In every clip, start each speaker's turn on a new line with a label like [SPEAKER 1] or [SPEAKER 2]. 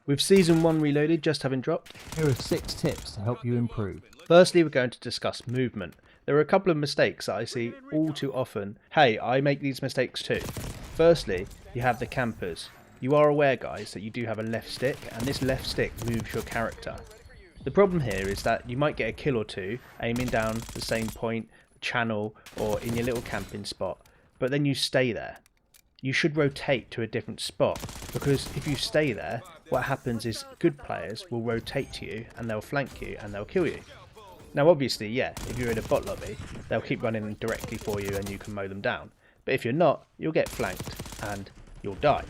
[SPEAKER 1] With Season 1 Reloaded just having dropped,
[SPEAKER 2] Here are 6 tips to help you improve.
[SPEAKER 1] firstly we're going to discuss movement. There are a couple of mistakes that I see all too often. Hey, I make these mistakes too. Firstly, you have the campers. You are aware, guys, that you do have a left stick, and this left stick moves your character. The problem here is that you might get a kill or two aiming down the same point, channel, or in your little camping spot, but then you stay there. You should rotate to a different spot, because if you stay there, what happens is good players will rotate to you and they'll flank you and they'll kill you. Now obviously, yeah, if you're in a bot lobby, they'll keep running directly for you and you can mow them down. But if you're not, you'll get flanked and you'll die.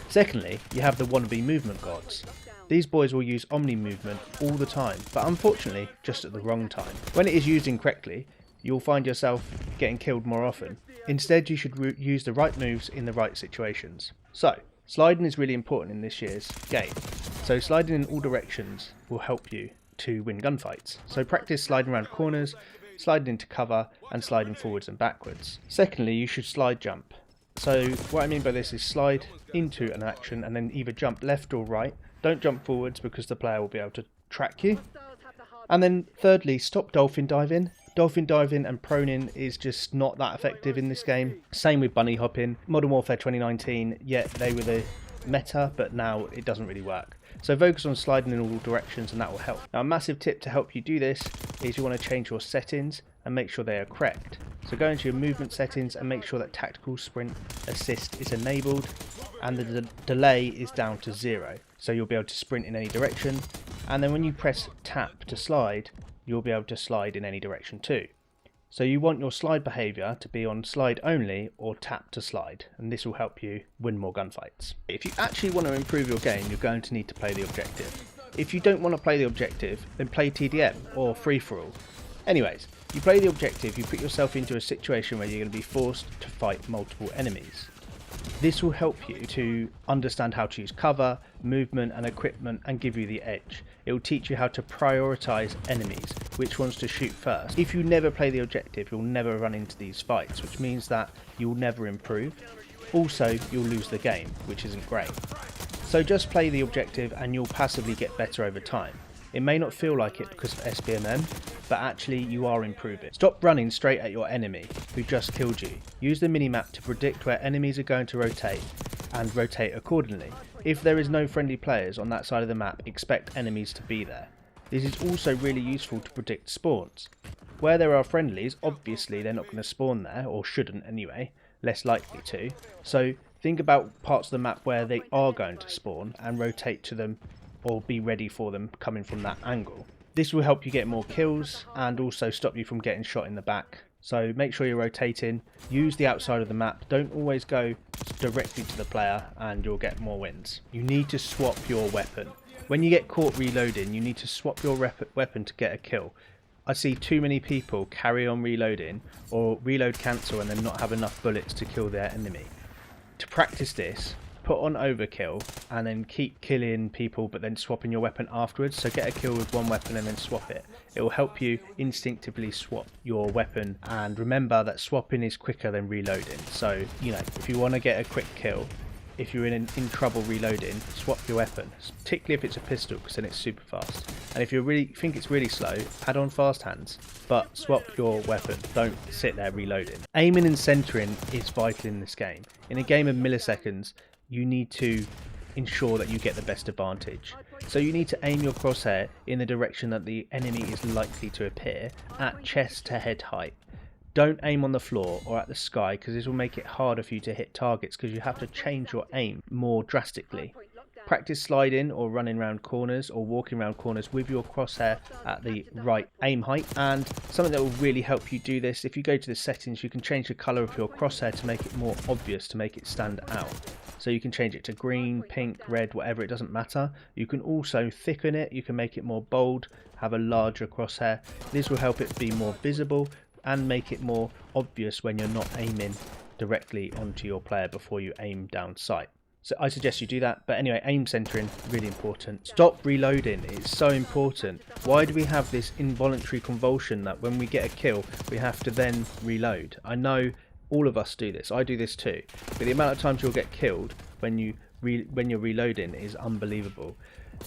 [SPEAKER 1] Secondly, you have the wannabe movement gods. These boys will use Omni movement all the time, but unfortunately just at the wrong time. When it is used incorrectly, you'll find yourself getting killed more often. Instead, you should use the right moves in the right situations. So, sliding is really important in this year's game. So sliding in all directions will help you to win gunfights. So practice sliding around corners, sliding into cover, and sliding forwards and backwards. Secondly, you should slide jump. So what I mean by this is slide into an action and then either jump left or right. Don't jump forwards because the player will be able to track you. And then thirdly, stop dolphin diving. Dolphin diving and proning is just not that effective in this game. Same with bunny hopping. Modern Warfare 2019, yeah, they were the meta, but now it doesn't really work. So focus on sliding in all directions and that will help. Now a massive tip to help you do this is you want to change your settings and make sure they are correct. So go into your movement settings and make sure that tactical sprint assist is enabled and the delay is down to 0. So you'll be able to sprint in any direction, and then when you press tap to slide, you'll be able to slide in any direction too. So you want your slide behaviour to be on slide only or tap to slide, and this will help you win more gunfights. If you actually want to improve your game, you're going to need to play the objective. If you don't want to play the objective, then play TDM or free-for-all. Anyways, you play the objective, you put yourself into a situation where you're going to be forced to fight multiple enemies. This will help you to understand how to use cover, movement and equipment and give you the edge. It will teach you how to prioritise enemies, which ones to shoot first. If you never play the objective, you'll never run into these fights, which means that you'll never improve. Also, you'll lose the game, which isn't great. So just play the objective and you'll passively get better over time. It may not feel like it because of SBMM, but actually you are improving. Stop running straight at your enemy who just killed you. Use the minimap to predict where enemies are going to rotate and rotate accordingly. If there is no friendly players on that side of the map, expect enemies to be there. This is also really useful to predict spawns. Where there are friendlies, obviously they're not going to spawn there, or shouldn't anyway, less likely to. So think about parts of the map where they are going to spawn and rotate to them or be ready for them coming from that angle. This will help you get more kills and also stop you from getting shot in the back. So make sure you're rotating, use the outside of the map, don't always go directly to the player and you'll get more wins. You need to swap your weapon. When you get caught reloading, you need to swap your weapon to get a kill. I see too many people carry on reloading or reload cancel and then not have enough bullets to kill their enemy. To practice this, put on overkill and then keep killing people but then swapping your weapon afterwards. So get a kill with one weapon and then swap it. It will help you instinctively swap your weapon, and remember that swapping is quicker than reloading. So you know, if you want to get a quick kill, if you're in trouble reloading, swap your weapon, particularly if it's a pistol because then it's super fast. And if you really think it's really slow, add on fast hands, but swap your weapon, don't sit there reloading. Aiming and centering is vital in this game. In a game of milliseconds, you need to ensure that you get the best advantage. So you need to aim your crosshair in the direction that the enemy is likely to appear at chest to head height. Don't aim on the floor or at the sky because this will make it harder for you to hit targets because you have to change your aim more drastically. Practice sliding or running around corners or walking around corners with your crosshair at the right aim height. And something that will really help you do this, if you go to the settings, you can change the colour of your crosshair to make it more obvious, to make it stand out. So you can change it to green, pink, red, whatever, it doesn't matter. You can also thicken it, you can make it more bold, have a larger crosshair. This will help it be more visible and make it more obvious when you're not aiming directly onto your player before you aim down sight. So I suggest you do that. But anyway, aim centering, really important. Stop reloading, it's so important. Why do we have this involuntary convulsion that when we get a kill, we have to then reload? I know all of us do this, I do this too. But the amount of times you'll get killed when you when you're reloading is unbelievable.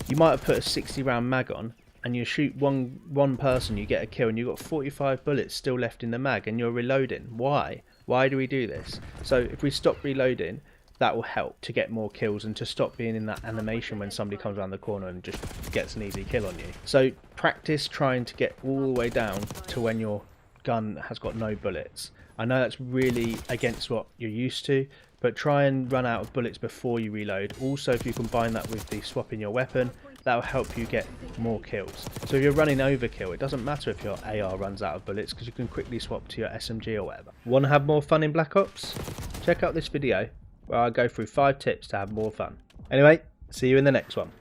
[SPEAKER 1] You might have put a 60 round mag on, and you shoot one person, you get a kill, and you've got 45 bullets still left in the mag, and you're reloading. Why do we do this? So if we stop reloading, that will help to get more kills and to stop being in that animation when somebody comes around the corner and just gets an easy kill on you. So practice trying to get all the way down to when your gun has got no bullets. I know that's really against what you're used to, but try and run out of bullets before you reload. Also, if you combine that with the swapping your weapon, that will help you get more kills. So if you're running overkill, it doesn't matter if your AR runs out of bullets, because you can quickly swap to your SMG or whatever. Want to have more fun in Black Ops? Check out this video where I go through 5 tips to have more fun. Anyway, see you in the next one.